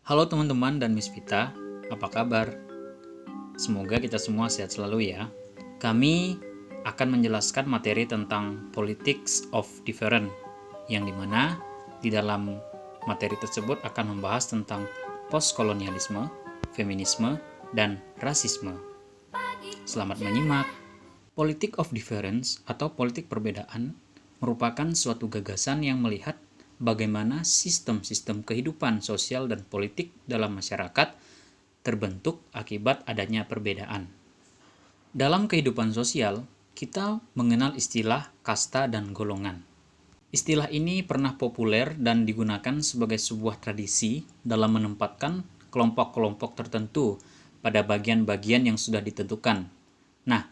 Halo teman-teman dan Miss Vita, apa kabar? Semoga kita semua sehat selalu ya. Kami akan menjelaskan materi tentang Politics of Difference, yang dimana di dalam materi tersebut akan membahas tentang postkolonialisme, feminisme, dan rasisme. Selamat menyimak. Politic of Difference atau politik perbedaan merupakan suatu gagasan yang melihat bagaimana sistem-sistem kehidupan sosial dan politik dalam masyarakat terbentuk akibat adanya perbedaan. Dalam kehidupan sosial, kita mengenal istilah kasta dan golongan. Istilah ini pernah populer dan digunakan sebagai sebuah tradisi dalam menempatkan kelompok-kelompok tertentu pada bagian-bagian yang sudah ditentukan. Nah,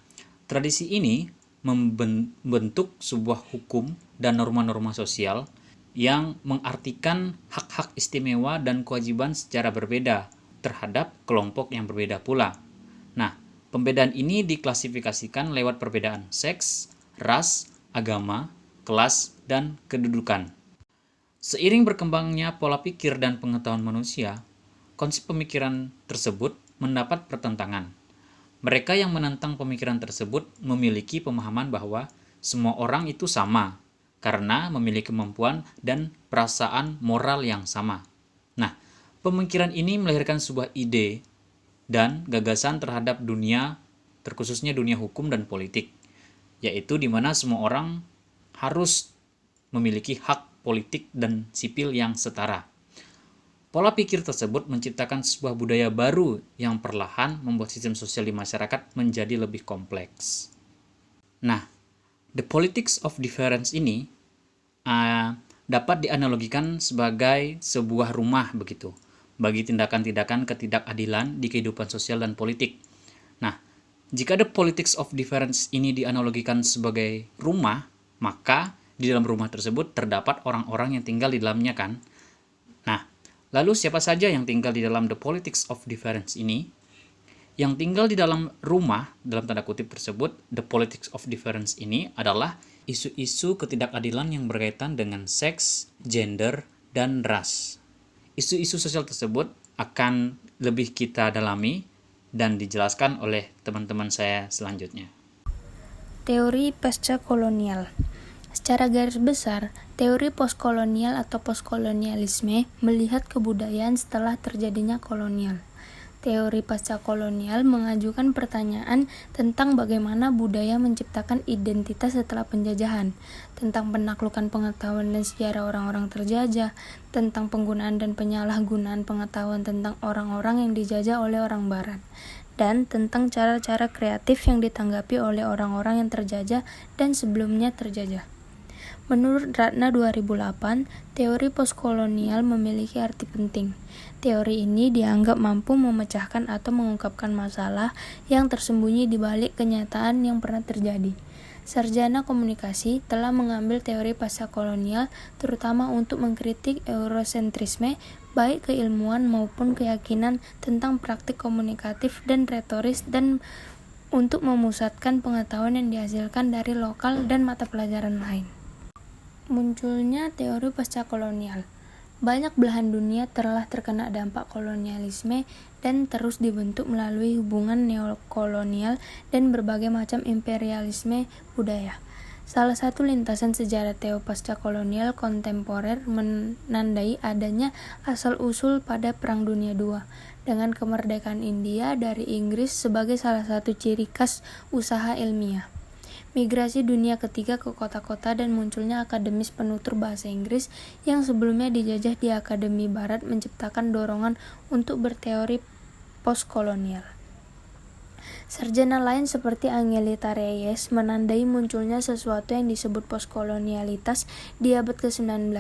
tradisi ini membentuk sebuah hukum dan norma-norma sosial yang mengartikan hak-hak istimewa dan kewajiban secara berbeda terhadap kelompok yang berbeda pula. Nah, pembedaan ini diklasifikasikan lewat perbedaan seks, ras, agama, kelas, dan kedudukan. Seiring berkembangnya pola pikir dan pengetahuan manusia, konsep pemikiran tersebut mendapat pertentangan. Mereka yang menentang pemikiran tersebut memiliki pemahaman bahwa semua orang itu sama, karena memiliki kemampuan dan perasaan moral yang sama. Nah, pemikiran ini melahirkan sebuah ide dan gagasan terhadap dunia, terkhususnya dunia hukum dan politik, yaitu di mana semua orang harus memiliki hak politik dan sipil yang setara. Pola pikir tersebut menciptakan sebuah budaya baru yang perlahan membuat sistem sosial di masyarakat menjadi lebih kompleks. Nah, the politics of difference ini dapat dianalogikan sebagai sebuah rumah begitu bagi tindakan-tindakan ketidakadilan di kehidupan sosial dan politik. Nah, jika the politics of difference ini dianalogikan sebagai rumah, maka di dalam rumah tersebut terdapat orang-orang yang tinggal di dalamnya kan. Nah, lalu siapa saja yang tinggal di dalam the politics of difference ini? Yang tinggal di dalam rumah, dalam tanda kutip tersebut, the politics of difference ini adalah isu-isu ketidakadilan yang berkaitan dengan seks, gender, dan ras. Isu-isu sosial tersebut akan lebih kita dalami dan dijelaskan oleh teman-teman saya selanjutnya. Teori pasca kolonial. Secara garis besar, teori postkolonial atau postkolonialisme melihat kebudayaan setelah terjadinya kolonial. Teori pasca kolonial mengajukan pertanyaan tentang bagaimana budaya menciptakan identitas setelah penjajahan, tentang penaklukan pengetahuan dan sejarah orang-orang terjajah, tentang penggunaan dan penyalahgunaan pengetahuan tentang orang-orang yang dijajah oleh orang barat, dan tentang cara-cara kreatif yang ditanggapi oleh orang-orang yang terjajah dan sebelumnya terjajah. Menurut Ratna 2008, teori postkolonial memiliki arti penting. Teori ini dianggap mampu memecahkan atau mengungkapkan masalah yang tersembunyi di balik kenyataan yang pernah terjadi. Sarjana komunikasi telah mengambil teori pasca kolonial terutama untuk mengkritik eurosentrisme, baik keilmuan maupun keyakinan tentang praktik komunikatif dan retoris dan untuk memusatkan pengetahuan yang dihasilkan dari lokal dan mata pelajaran lain. Munculnya teori pasca kolonial. Banyak belahan dunia telah terkena dampak kolonialisme dan terus dibentuk melalui hubungan neokolonial dan berbagai macam imperialisme budaya. Salah satu lintasan sejarah teori pasca kolonial kontemporer menandai adanya asal-usul pada Perang Dunia II, dengan kemerdekaan India dari Inggris sebagai salah satu ciri khas usaha ilmiah. Migrasi dunia ketiga ke kota-kota dan munculnya akademis penutur bahasa Inggris yang sebelumnya dijajah di Akademi Barat menciptakan dorongan untuk berteori postkolonial. Sarjana lain seperti Angelita Reyes menandai munculnya sesuatu yang disebut postkolonialitas di abad ke-19.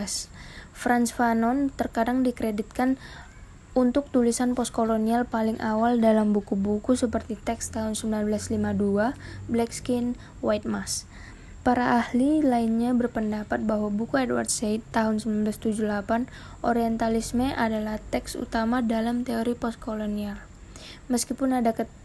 Frantz Fanon terkadang dikreditkan untuk tulisan postkolonial paling awal dalam buku-buku seperti teks tahun 1952, Black Skin, White Mask. Para ahli lainnya berpendapat bahwa buku Edward Said tahun 1978, Orientalisme, adalah teks utama dalam teori postkolonial. Meskipun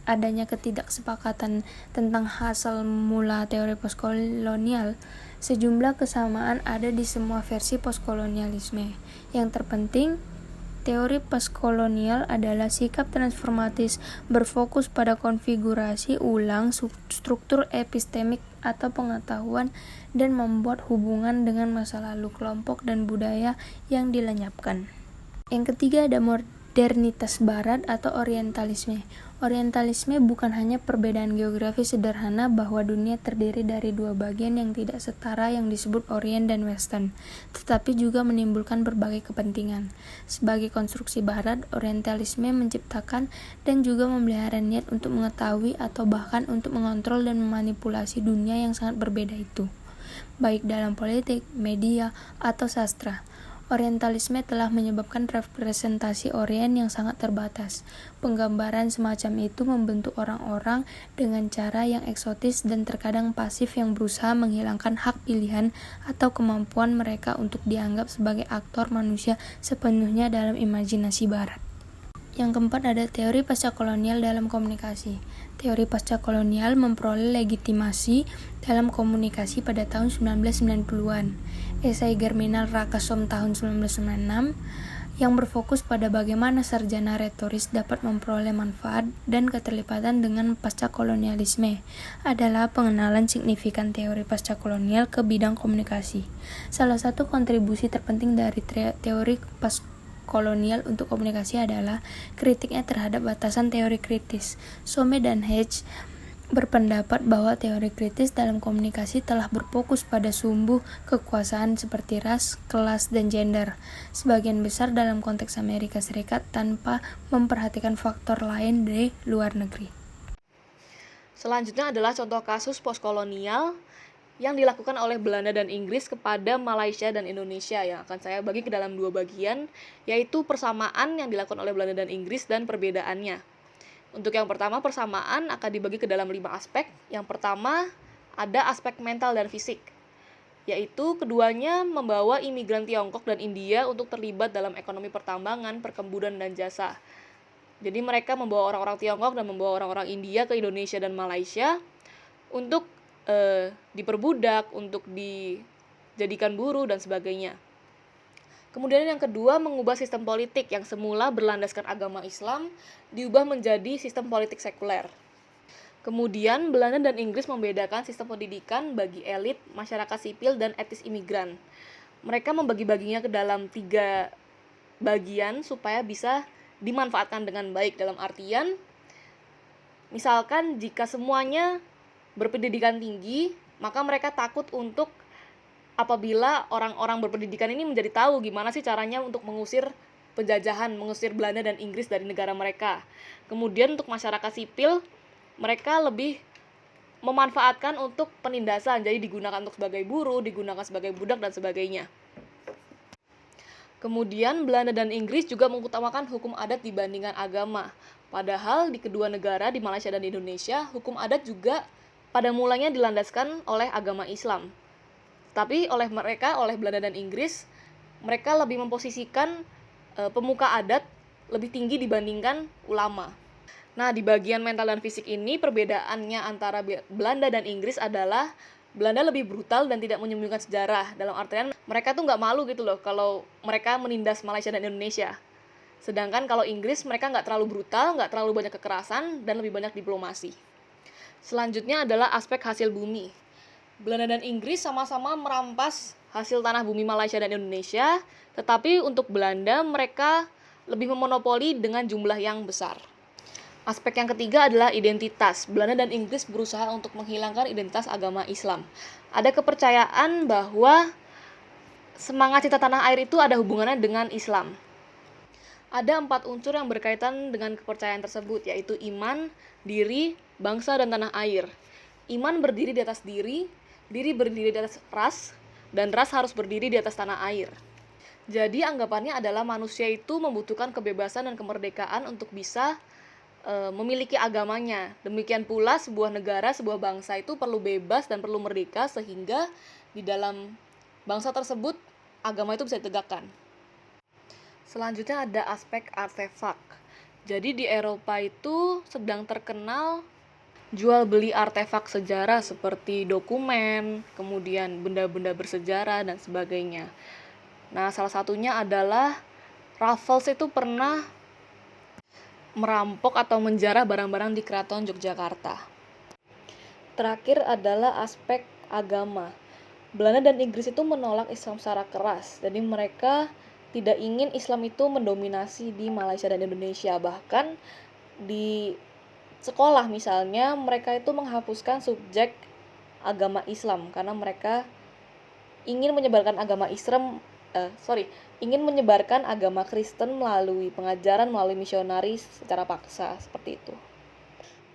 adanya ketidaksepakatan tentang asal mula teori postkolonial, sejumlah kesamaan ada di semua versi postkolonialisme. Yang terpenting, Teori postkolonial adalah sikap transformatis berfokus pada konfigurasi ulang struktur epistemik atau pengetahuan dan membuat hubungan dengan masa lalu kelompok dan budaya yang dilenyapkan. Yang ketiga ada modernitas barat atau orientalisme. Orientalisme bukan hanya perbedaan geografi sederhana bahwa dunia terdiri dari dua bagian yang tidak setara yang disebut Orient dan Western, tetapi juga menimbulkan berbagai kepentingan. Sebagai konstruksi barat, orientalisme menciptakan dan juga memelihara niat untuk mengetahui atau bahkan untuk mengontrol dan memanipulasi dunia yang sangat berbeda itu, baik dalam politik, media, atau sastra. Orientalisme telah menyebabkan representasi Orient yang sangat terbatas. Penggambaran semacam itu membentuk orang-orang dengan cara yang eksotis dan terkadang pasif yang berusaha menghilangkan hak pilihan atau kemampuan mereka untuk dianggap sebagai aktor manusia sepenuhnya dalam imajinasi Barat. Yang keempat ada teori pascakolonial dalam komunikasi. Teori pascakolonial memperoleh legitimasi dalam komunikasi pada tahun 1990-an. Esai Germinal Rakasom tahun 1996 yang berfokus pada bagaimana sarjana retoris dapat memperoleh manfaat dan keterlibatan dengan pascakolonialisme adalah pengenalan signifikan teori pascakolonial ke bidang komunikasi. Salah satu kontribusi terpenting dari teori pascakolonial untuk komunikasi adalah kritiknya terhadap batasan teori kritis. Some dan Hedge berpendapat bahwa teori kritis dalam komunikasi telah berfokus pada sumbu kekuasaan seperti ras, kelas, dan gender, sebagian besar dalam konteks Amerika Serikat tanpa memperhatikan faktor lain di luar negeri. Selanjutnya adalah contoh kasus postkolonial yang dilakukan oleh Belanda dan Inggris kepada Malaysia dan Indonesia yang akan saya bagi ke dalam dua bagian, yaitu persamaan yang dilakukan oleh Belanda dan Inggris dan perbedaannya. Untuk yang pertama, persamaan akan dibagi ke dalam 5 aspek. Yang pertama, ada aspek mental dan fisik, yaitu keduanya membawa imigran Tiongkok dan India untuk terlibat dalam ekonomi pertambangan, perkebunan, dan jasa. Jadi mereka membawa orang-orang Tiongkok dan membawa orang-orang India ke Indonesia dan Malaysia untuk diperbudak, untuk dijadikan buruh, dan sebagainya. Kemudian yang kedua, mengubah sistem politik yang semula berlandaskan agama Islam diubah menjadi sistem politik sekuler. Kemudian Belanda dan Inggris membedakan sistem pendidikan bagi elit, masyarakat sipil, dan etis imigran. Mereka membagi-baginya ke dalam 3 bagian supaya bisa dimanfaatkan dengan baik, dalam artian misalkan jika semuanya berpendidikan tinggi, maka mereka takut untuk apabila orang-orang berpendidikan ini menjadi tahu gimana sih caranya untuk mengusir penjajahan, mengusir Belanda dan Inggris dari negara mereka. Kemudian untuk masyarakat sipil, mereka lebih memanfaatkan untuk penindasan, jadi digunakan untuk sebagai buruh, digunakan sebagai budak, dan sebagainya. Kemudian Belanda dan Inggris juga mengutamakan hukum adat dibandingkan agama. Padahal di kedua negara, di Malaysia dan Indonesia, hukum adat juga pada mulanya dilandaskan oleh agama Islam. Tapi oleh Belanda dan Inggris, mereka lebih memposisikan pemuka adat lebih tinggi dibandingkan ulama. Nah, di bagian mental dan fisik ini, perbedaannya antara Belanda dan Inggris adalah Belanda lebih brutal dan tidak menyembunyikan sejarah. Dalam artian, mereka tuh nggak malu gitu loh kalau mereka menindas Malaysia dan Indonesia. Sedangkan kalau Inggris, mereka nggak terlalu brutal, nggak terlalu banyak kekerasan, dan lebih banyak diplomasi. Selanjutnya adalah aspek hasil bumi. Belanda dan Inggris sama-sama merampas hasil tanah bumi Malaysia dan Indonesia, tetapi untuk Belanda mereka lebih memonopoli dengan jumlah yang besar. Aspek yang ketiga adalah identitas. Belanda dan Inggris berusaha untuk menghilangkan identitas agama Islam. Ada kepercayaan bahwa semangat cinta tanah air itu ada hubungannya dengan Islam. Ada 4 unsur yang berkaitan dengan kepercayaan tersebut, yaitu iman, diri, bangsa, dan tanah air. Iman berdiri di atas diri berdiri di atas ras, dan ras harus berdiri di atas tanah air. Jadi anggapannya adalah manusia itu membutuhkan kebebasan dan kemerdekaan untuk bisa memiliki agamanya. Demikian pula sebuah negara, sebuah bangsa itu perlu bebas dan perlu merdeka sehingga di dalam bangsa tersebut agama itu bisa ditegakkan. Selanjutnya ada aspek artefak. Jadi di Eropa itu sedang terkenal jual beli artefak sejarah seperti dokumen, kemudian benda-benda bersejarah dan sebagainya. Nah, salah satunya adalah Raffles itu pernah merampok atau menjarah barang-barang di Keraton Yogyakarta. Terakhir adalah aspek agama. Belanda dan Inggris itu menolak Islam secara keras, jadi mereka tidak ingin Islam itu mendominasi di Malaysia dan Indonesia. Bahkan di sekolah misalnya, mereka itu menghapuskan subjek agama Islam karena mereka ingin menyebarkan ingin menyebarkan agama Kristen melalui pengajaran melalui misionaris secara paksa seperti itu.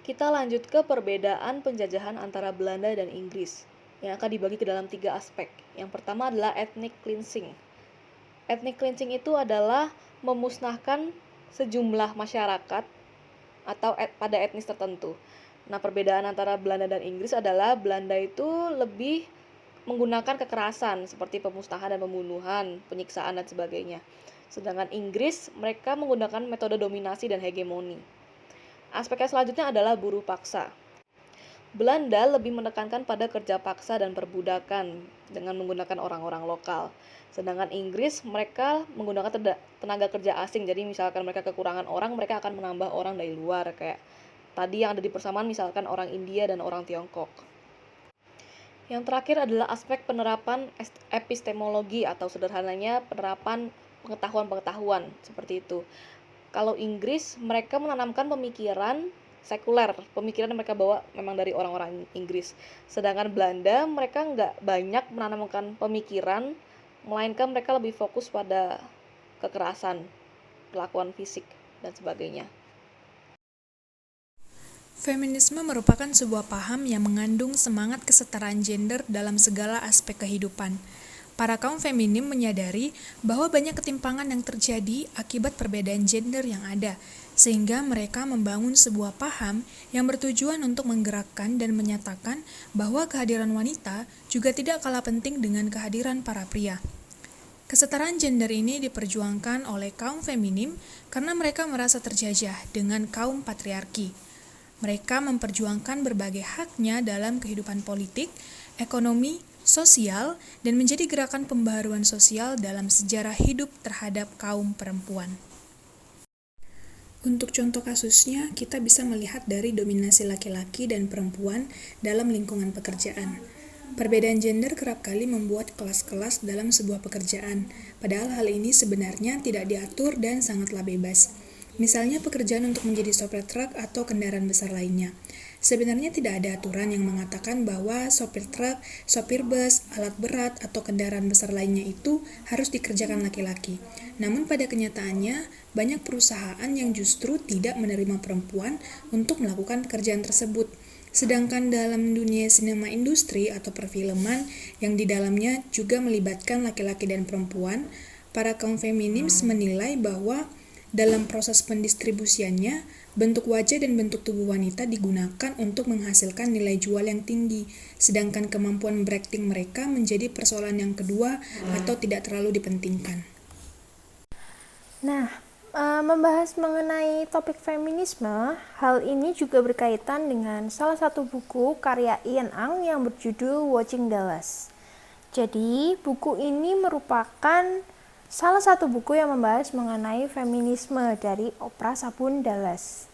Kita lanjut ke perbedaan penjajahan antara Belanda dan Inggris yang akan dibagi ke dalam 3 aspek. Yang pertama adalah ethnic cleansing. Ethnic cleansing itu adalah memusnahkan sejumlah masyarakat atau pada etnis tertentu. Nah, perbedaan antara Belanda dan Inggris adalah Belanda itu lebih menggunakan kekerasan seperti pemusnahan dan pembunuhan, penyiksaan dan sebagainya. Sedangkan Inggris mereka menggunakan metode dominasi dan hegemoni. Aspek yang selanjutnya adalah buruh paksa. Belanda lebih menekankan pada kerja paksa dan perbudakan dengan menggunakan orang-orang lokal. Sedangkan Inggris mereka menggunakan tenaga kerja asing. Jadi misalkan mereka kekurangan orang, mereka akan menambah orang dari luar. Kayak tadi yang ada di persamaan misalkan orang India dan orang Tiongkok. Yang terakhir adalah aspek penerapan epistemologi atau sederhananya penerapan pengetahuan-pengetahuan seperti itu. Kalau Inggris mereka menanamkan pemikiran sekuler, pemikiran yang mereka bawa memang dari orang-orang Inggris. Sedangkan Belanda mereka nggak banyak menanamkan pemikiran, melainkan mereka lebih fokus pada kekerasan, perlakuan fisik, dan sebagainya. Feminisme merupakan sebuah paham yang mengandung semangat kesetaraan gender dalam segala aspek kehidupan. Para kaum feminim menyadari bahwa banyak ketimpangan yang terjadi akibat perbedaan gender yang ada, sehingga mereka membangun sebuah paham yang bertujuan untuk menggerakkan dan menyatakan bahwa kehadiran wanita juga tidak kalah penting dengan kehadiran para pria. Kesetaraan gender ini diperjuangkan oleh kaum feminim karena mereka merasa terjajah dengan kaum patriarki. Mereka memperjuangkan berbagai haknya dalam kehidupan politik, ekonomi, sosial, dan menjadi gerakan pembaharuan sosial dalam sejarah hidup terhadap kaum perempuan. Untuk contoh kasusnya, kita bisa melihat dari dominasi laki-laki dan perempuan dalam lingkungan pekerjaan. Perbedaan gender kerap kali membuat kelas-kelas dalam sebuah pekerjaan, padahal hal ini sebenarnya tidak diatur dan sangatlah bebas. Misalnya pekerjaan untuk menjadi sopir truk atau kendaraan besar lainnya. Sebenarnya tidak ada aturan yang mengatakan bahwa sopir truk, sopir bus, alat berat, atau kendaraan besar lainnya itu harus dikerjakan laki-laki. Namun pada kenyataannya, banyak perusahaan yang justru tidak menerima perempuan untuk melakukan pekerjaan tersebut. Sedangkan dalam dunia sinema industri atau perfilman yang di dalamnya juga melibatkan laki-laki dan perempuan, para kaum feminis menilai bahwa dalam proses pendistribusiannya, bentuk wajah dan bentuk tubuh wanita digunakan untuk menghasilkan nilai jual yang tinggi, sedangkan kemampuan berakting mereka menjadi persoalan yang kedua atau tidak terlalu dipentingkan. Nah, membahas mengenai topik feminisme, hal ini juga berkaitan dengan salah satu buku karya Ian Ang yang berjudul Watching Dallas. Jadi, buku ini merupakan salah satu buku yang membahas mengenai feminisme dari Oprah Sabun Dallas.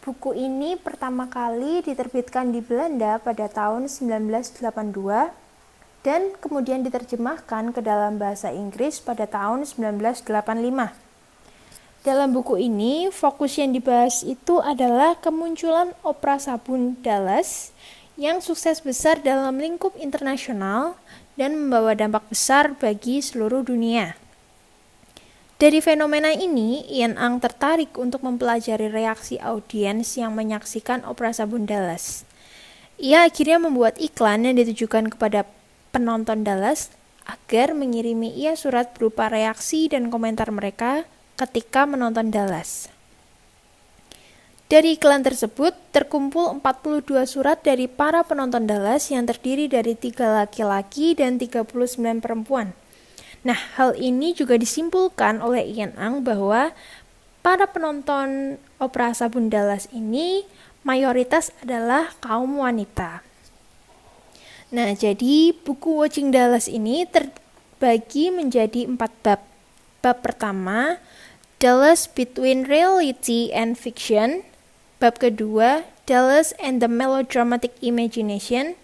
Buku ini pertama kali diterbitkan di Belanda pada tahun 1982 dan kemudian diterjemahkan ke dalam bahasa Inggris pada tahun 1985. Dalam buku ini, fokus yang dibahas itu adalah kemunculan Oprah Sabun Dallas yang sukses besar dalam lingkup internasional dan membawa dampak besar bagi seluruh dunia. Dari fenomena ini, Ian Ang tertarik untuk mempelajari reaksi audiens yang menyaksikan Oprah Sabun Dallas. Ia akhirnya membuat iklan yang ditujukan kepada penonton Dallas agar mengirimi ia surat berupa reaksi dan komentar mereka ketika menonton Dallas. Dari iklan tersebut, terkumpul 42 surat dari para penonton Dallas yang terdiri dari 3 laki-laki dan 39 perempuan. Nah, hal ini juga disimpulkan oleh Ian Ang bahwa para penonton Oprah Sabun Dallas ini mayoritas adalah kaum wanita. Nah, jadi buku Watching Dallas ini terbagi menjadi 4 bab. Bab pertama, Dallas Between Reality and Fiction. Bab kedua, Dallas and the Melodramatic Imagination.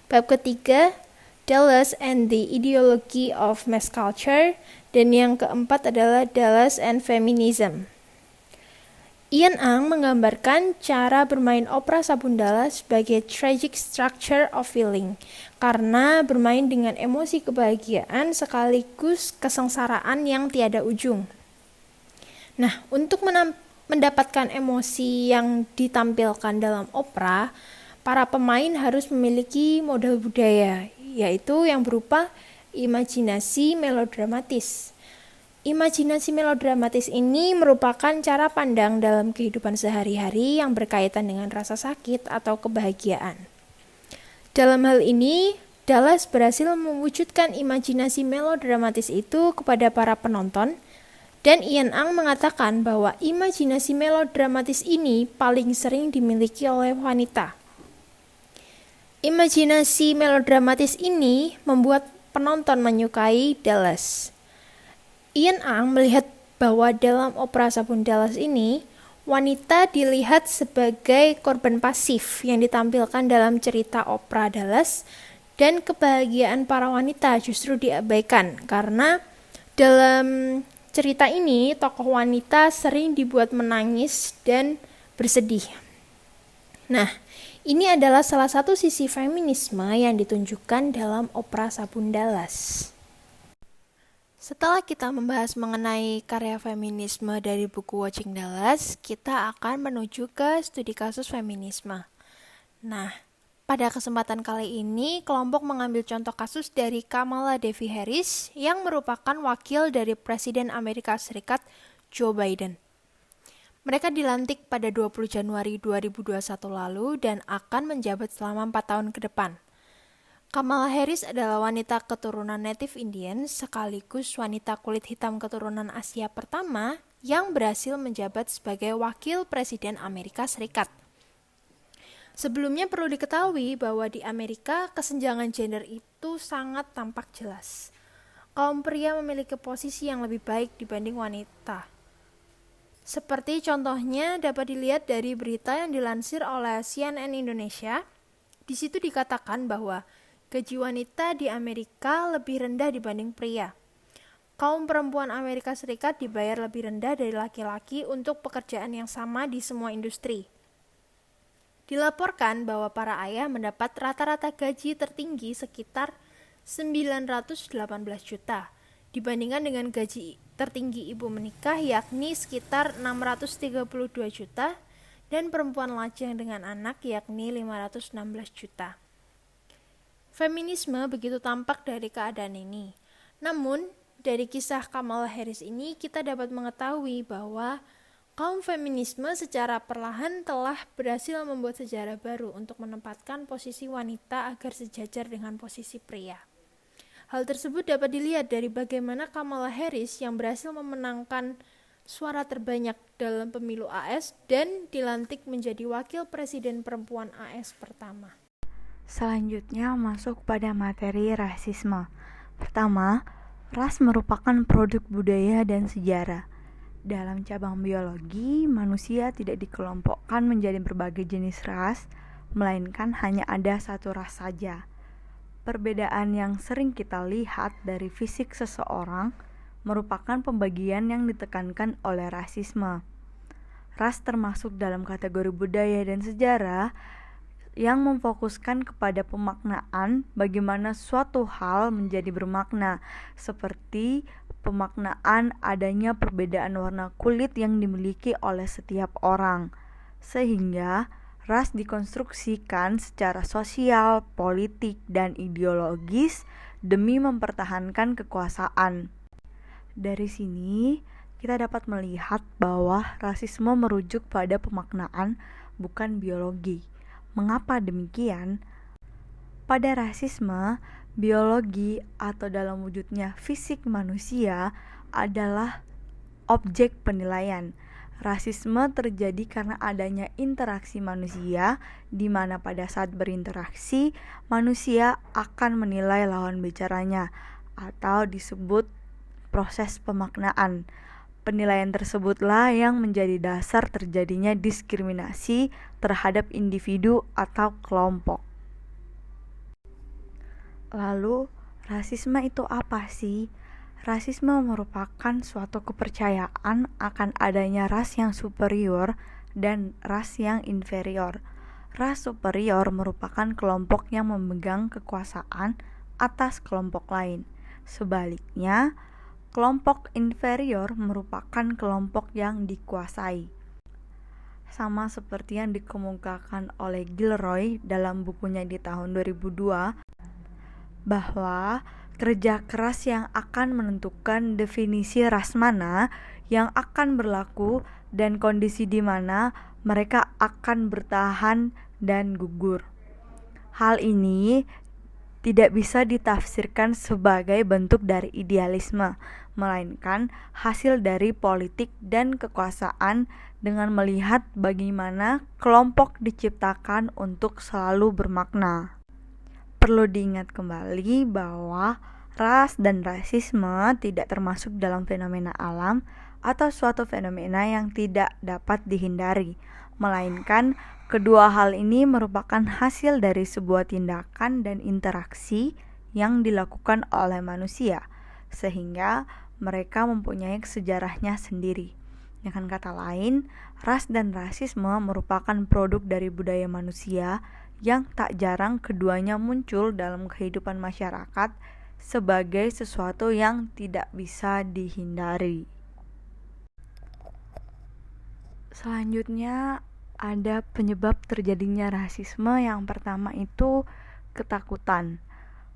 Bab ketiga, Dallas and the Ideology of Mass Culture. Dan yang keempat adalah Dallas and Feminism. Ian Ang menggambarkan cara bermain opera Sabun Dallas sebagai tragic structure of feeling, karena bermain dengan emosi kebahagiaan sekaligus kesengsaraan yang tiada ujung. Nah, untuk mendapatkan emosi yang ditampilkan dalam opera, para pemain harus memiliki modal budaya, yaitu yang berupa imajinasi melodramatis. Imajinasi melodramatis ini merupakan cara pandang dalam kehidupan sehari-hari yang berkaitan dengan rasa sakit atau kebahagiaan. Dalam hal ini, Dallas berhasil mewujudkan imajinasi melodramatis itu kepada para penonton, dan Ian Ang mengatakan bahwa imajinasi melodramatis ini paling sering dimiliki oleh wanita. Imajinasi melodramatis ini membuat penonton menyukai Dallas. Ian Ang melihat bahwa dalam opera Sabun Dallas ini, wanita dilihat sebagai korban pasif yang ditampilkan dalam cerita opera Dallas, dan kebahagiaan para wanita justru diabaikan karena dalam cerita ini tokoh wanita sering dibuat menangis dan bersedih. Nah, ini adalah salah satu sisi feminisme yang ditunjukkan dalam opera Sabun Dallas. Setelah kita membahas mengenai karya feminisme dari buku Watching Dallas, kita akan menuju ke studi kasus feminisme. Nah, pada kesempatan kali ini, kelompok mengambil contoh kasus dari Kamala Devi Harris yang merupakan wakil dari Presiden Amerika Serikat Joe Biden. Mereka dilantik pada 20 Januari 2021 lalu dan akan menjabat selama 4 tahun ke depan. Kamala Harris adalah wanita keturunan Native Indian sekaligus wanita kulit hitam keturunan Asia pertama yang berhasil menjabat sebagai wakil Presiden Amerika Serikat. Sebelumnya perlu diketahui bahwa di Amerika kesenjangan gender itu sangat tampak jelas. Kaum pria memiliki posisi yang lebih baik dibanding wanita. Seperti contohnya dapat dilihat dari berita yang dilansir oleh CNN Indonesia. Di situ dikatakan bahwa gaji wanita di Amerika lebih rendah dibanding pria. Kaum perempuan Amerika Serikat dibayar lebih rendah dari laki-laki untuk pekerjaan yang sama di semua industri. Dilaporkan bahwa para ayah mendapat rata-rata gaji tertinggi sekitar 918 juta, dibandingkan dengan gaji tertinggi ibu menikah yakni sekitar 632 juta, dan perempuan lajang dengan anak yakni 516 juta. Feminisme begitu tampak dari keadaan ini. Namun, dari kisah Kamala Harris ini kita dapat mengetahui bahwa kaum feminisme secara perlahan telah berhasil membuat sejarah baru untuk menempatkan posisi wanita agar sejajar dengan posisi pria. Hal tersebut dapat dilihat dari bagaimana Kamala Harris yang berhasil memenangkan suara terbanyak dalam pemilu AS dan dilantik menjadi wakil presiden perempuan AS pertama. Selanjutnya masuk pada materi rasisme. Pertama, ras merupakan produk budaya dan sejarah. Dalam cabang biologi, manusia tidak dikelompokkan menjadi berbagai jenis ras, melainkan hanya ada satu ras saja. Perbedaan yang sering kita lihat dari fisik seseorang merupakan pembagian yang ditekankan oleh rasisme. Ras termasuk dalam kategori budaya dan sejarah yang memfokuskan kepada pemaknaan bagaimana suatu hal menjadi bermakna, seperti pemaknaan adanya perbedaan warna kulit yang dimiliki oleh setiap orang, sehingga ras dikonstruksikan secara sosial, politik, dan ideologis demi mempertahankan kekuasaan. Dari sini, kita dapat melihat bahwa rasisme merujuk pada pemaknaan, bukan biologi. Mengapa demikian? Pada rasisme, biologi atau dalam wujudnya fisik manusia adalah objek penilaian. Rasisme terjadi karena adanya interaksi manusia, di mana pada saat berinteraksi, manusia akan menilai lawan bicaranya, atau disebut proses pemaknaan. Penilaian tersebutlah yang menjadi dasar terjadinya diskriminasi terhadap individu atau kelompok. Lalu, rasisme itu apa sih? Rasisme merupakan suatu kepercayaan akan adanya ras yang superior dan ras yang inferior. Ras superior merupakan kelompok yang memegang kekuasaan atas kelompok lain. Sebaliknya, kelompok inferior merupakan kelompok yang dikuasai. Sama seperti yang dikemukakan oleh Gilroy dalam bukunya di tahun 2002, bahwa kerja keras yang akan menentukan definisi ras mana yang akan berlaku dan kondisi di mana mereka akan bertahan dan gugur. Hal ini tidak bisa ditafsirkan sebagai bentuk dari idealisme, melainkan hasil dari politik dan kekuasaan dengan melihat bagaimana kelompok diciptakan untuk selalu bermakna. Perlu diingat kembali bahwa ras dan rasisme tidak termasuk dalam fenomena alam atau suatu fenomena yang tidak dapat dihindari, melainkan kedua hal ini merupakan hasil dari sebuah tindakan dan interaksi yang dilakukan oleh manusia, sehingga mereka mempunyai sejarahnya sendiri. Dengan kata lain, ras dan rasisme merupakan produk dari budaya manusia yang tak jarang keduanya muncul dalam kehidupan masyarakat sebagai sesuatu yang tidak bisa dihindari. Selanjutnya, ada penyebab terjadinya rasisme. Yang pertama itu ketakutan.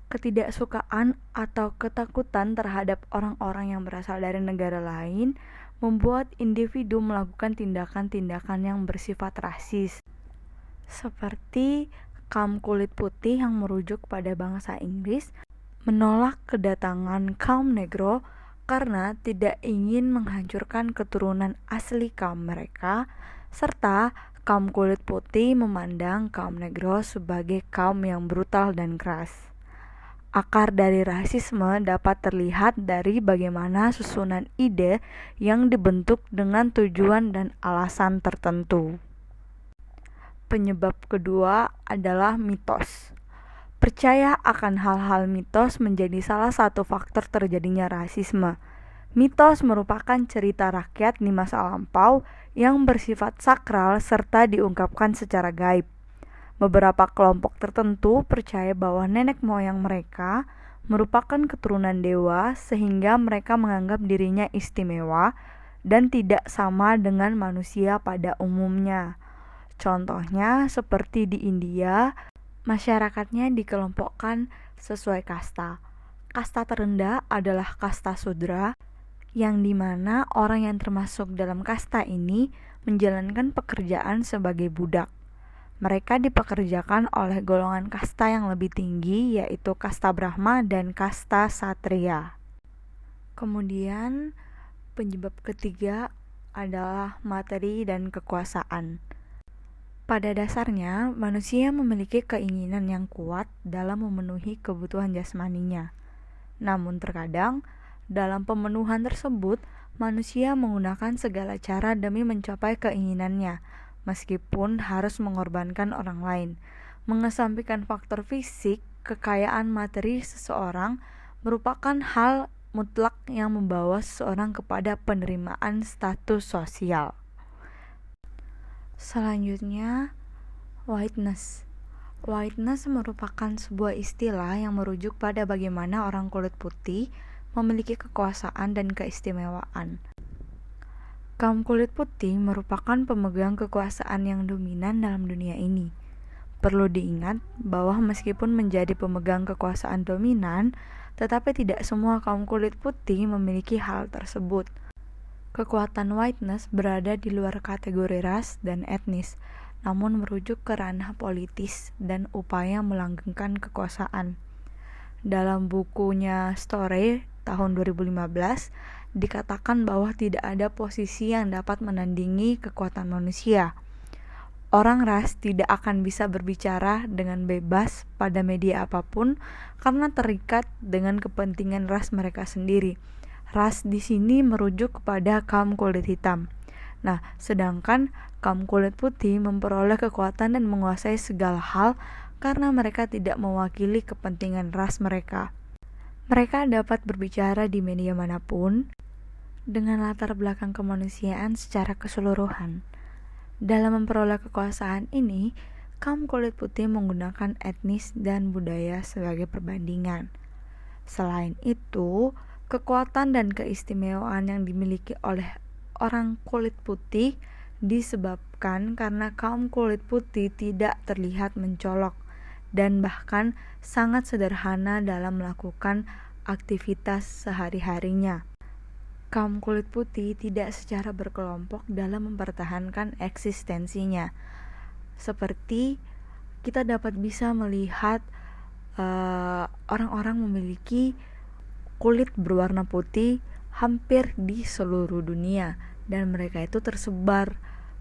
Ketidaksukaan atau ketakutan terhadap orang-orang yang berasal dari negara lain membuat individu melakukan tindakan-tindakan yang bersifat rasis, seperti kaum kulit putih yang merujuk pada bangsa Inggris menolak kedatangan kaum negro karena tidak ingin menghancurkan keturunan asli kaum mereka, serta kaum kulit putih memandang kaum negro sebagai kaum yang brutal dan keras. Akar dari rasisme dapat terlihat dari bagaimana susunan ide yang dibentuk dengan tujuan dan alasan tertentu. Penyebab kedua adalah mitos. Percaya akan hal-hal mitos menjadi salah satu faktor terjadinya rasisme. Mitos merupakan cerita rakyat di masa lampau yang bersifat sakral serta diungkapkan secara gaib. Beberapa kelompok tertentu percaya bahwa nenek moyang mereka merupakan keturunan dewa sehingga mereka menganggap dirinya istimewa dan tidak sama dengan manusia pada umumnya. Contohnya seperti di India, masyarakatnya dikelompokkan sesuai kasta. Kasta terendah adalah kasta Sudra, yang dimana orang yang termasuk dalam kasta ini menjalankan pekerjaan sebagai budak. Mereka dipekerjakan oleh golongan kasta yang lebih tinggi, yaitu kasta Brahma dan kasta Satria. Kemudian penyebab ketiga adalah materi dan kekuasaan. Pada dasarnya, manusia memiliki keinginan yang kuat dalam memenuhi kebutuhan jasmaninya. Namun terkadang, dalam pemenuhan tersebut, manusia menggunakan segala cara demi mencapai keinginannya, meskipun harus mengorbankan orang lain. Mengesampingkan faktor fisik, kekayaan materi seseorang merupakan hal mutlak yang membawa seseorang kepada penerimaan status sosial. Selanjutnya, whiteness. Whiteness merupakan sebuah istilah yang merujuk pada bagaimana orang kulit putih memiliki kekuasaan dan keistimewaan. Kaum kulit putih merupakan pemegang kekuasaan yang dominan dalam dunia ini. Perlu diingat bahwa meskipun menjadi pemegang kekuasaan dominan, tetapi tidak semua kaum kulit putih memiliki hal tersebut. Kekuatan whiteness berada di luar kategori ras dan etnis, namun merujuk ke ranah politis dan upaya melanggengkan kekuasaan. Dalam bukunya Story tahun 2015, dikatakan bahwa tidak ada posisi yang dapat menandingi kekuatan manusia. Orang ras tidak akan bisa berbicara dengan bebas pada media apapun karena terikat dengan kepentingan ras mereka sendiri. ras di sini merujuk kepada kaum kulit hitam. Nah, sedangkan kaum kulit putih memperoleh kekuatan dan menguasai segala hal karena mereka tidak mewakili kepentingan ras mereka. Mereka dapat berbicara di media manapun dengan latar belakang kemanusiaan secara keseluruhan. Dalam memperoleh kekuasaan ini, kaum kulit putih menggunakan etnis dan budaya sebagai perbandingan. Selain itu, kekuatan dan keistimewaan yang dimiliki oleh orang kulit putih disebabkan karena kaum kulit putih tidak terlihat mencolok dan bahkan sangat sederhana dalam melakukan aktivitas sehari-harinya. Kaum kulit putih tidak secara berkelompok dalam mempertahankan eksistensinya. Seperti kita dapat bisa melihat orang-orang memiliki kulit berwarna putih hampir di seluruh dunia dan mereka itu tersebar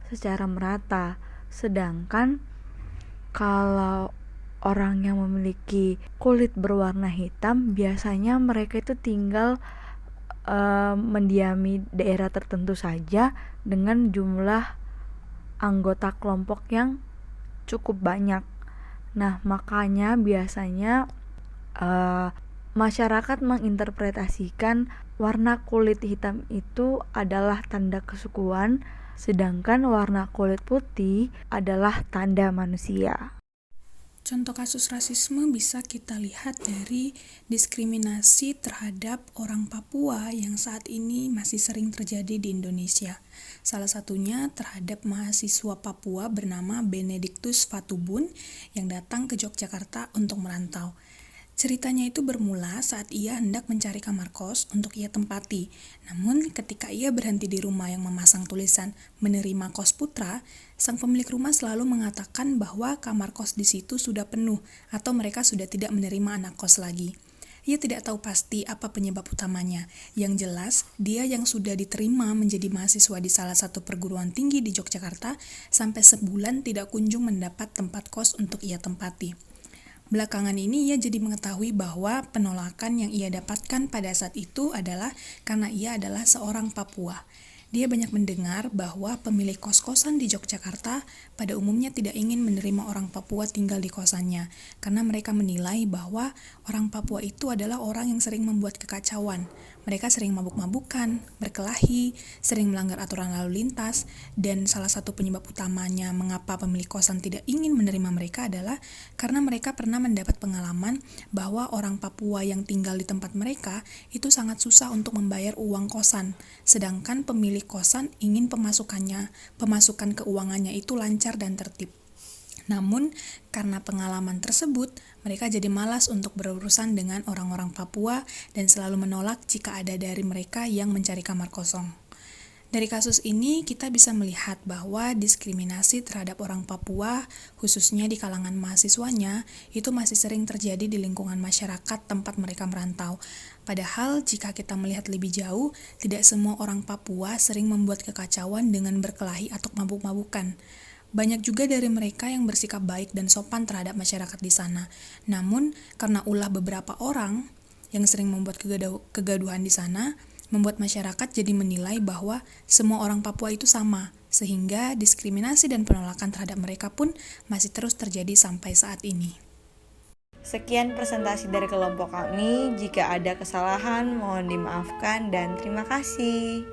secara merata. Sedangkan kalau orang yang memiliki kulit berwarna hitam biasanya mereka itu tinggal mendiami daerah tertentu saja dengan jumlah anggota kelompok yang cukup banyak. Nah, makanya biasanya masyarakat menginterpretasikan warna kulit hitam itu adalah tanda kesukuan, sedangkan warna kulit putih adalah tanda manusia. Contoh kasus rasisme bisa kita lihat dari diskriminasi terhadap orang Papua yang saat ini masih sering terjadi di Indonesia. Salah satunya terhadap mahasiswa Papua bernama Benedictus Fatubun yang datang ke Yogyakarta untuk merantau. Ceritanya itu bermula saat ia hendak mencari kamar kos untuk ia tempati. Namun ketika ia berhenti di rumah yang memasang tulisan menerima kos putra, sang pemilik rumah selalu mengatakan bahwa kamar kos di situ sudah penuh atau mereka sudah tidak menerima anak kos lagi. Ia tidak tahu pasti apa penyebab utamanya. Yang jelas, dia yang sudah diterima menjadi mahasiswa di salah satu perguruan tinggi di Yogyakarta sampai sebulan tidak kunjung mendapat tempat kos untuk ia tempati. Belakangan ini ia jadi mengetahui bahwa penolakan yang ia dapatkan pada saat itu adalah karena ia adalah seorang Papua. Dia banyak mendengar bahwa pemilik kos-kosan di Yogyakarta pada umumnya tidak ingin menerima orang Papua tinggal di kosannya karena mereka menilai bahwa orang Papua itu adalah orang yang sering membuat kekacauan. Mereka sering mabuk-mabukan, berkelahi, sering melanggar aturan lalu lintas, dan salah satu penyebab utamanya mengapa pemilik kosan tidak ingin menerima mereka adalah karena mereka pernah mendapat pengalaman bahwa orang Papua yang tinggal di tempat mereka itu sangat susah untuk membayar uang kosan, sedangkan pemilik kosan ingin pemasukan keuangannya itu lancar dan tertib. Namun, karena pengalaman tersebut, mereka jadi malas untuk berurusan dengan orang-orang Papua dan selalu menolak jika ada dari mereka yang mencari kamar kosong. Dari kasus ini, kita bisa melihat bahwa diskriminasi terhadap orang Papua, khususnya di kalangan mahasiswanya, itu masih sering terjadi di lingkungan masyarakat tempat mereka merantau. Padahal, jika kita melihat lebih jauh, tidak semua orang Papua sering membuat kekacauan dengan berkelahi atau mabuk-mabukan. Banyak juga dari mereka yang bersikap baik dan sopan terhadap masyarakat di sana. Namun, karena ulah beberapa orang yang sering membuat kegaduhan di sana, membuat masyarakat jadi menilai bahwa semua orang Papua itu sama, sehingga diskriminasi dan penolakan terhadap mereka pun masih terus terjadi sampai saat ini. Sekian presentasi dari kelompok kami. Jika ada kesalahan, mohon dimaafkan dan terima kasih.